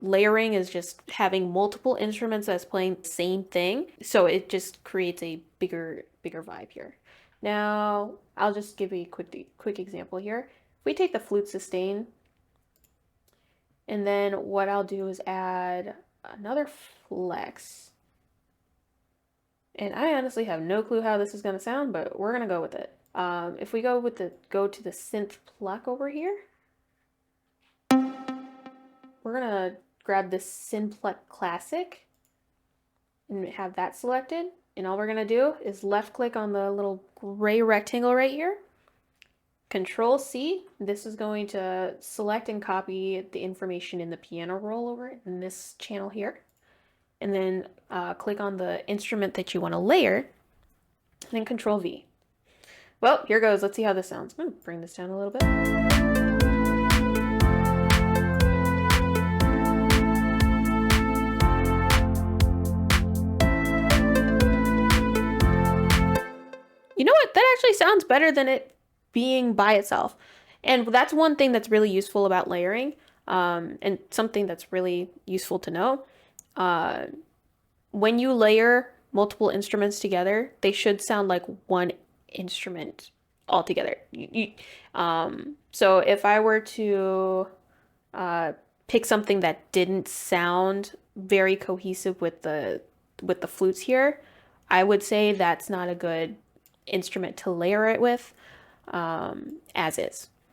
layering is just having multiple instruments that's playing the same thing. So it just creates a bigger vibe here. Now, I'll just give you a quick example here. If we take the flute sustain, and then what I'll do is add another flex. And I honestly have no clue how this is going to sound, but we're going to go with it. If we go to the synth pluck over here, we're going to grab this synth pluck classic and have that selected. And all we're going to do is left click on the little gray rectangle right here. Control C. This is going to select and copy the information in the piano roll over in this channel here. And then click on the instrument that you want to layer, and then Control V. Well, here goes. Let's see how this sounds. Bring this down a little bit. You know what? That actually sounds better than it being by itself. And that's one thing that's really useful about layering, and something that's really useful to know. When you layer multiple instruments together, they should sound like one instrument altogether. So if I were to pick something that didn't sound very cohesive with the flutes here, I would say that's not a good instrument to layer it with as is.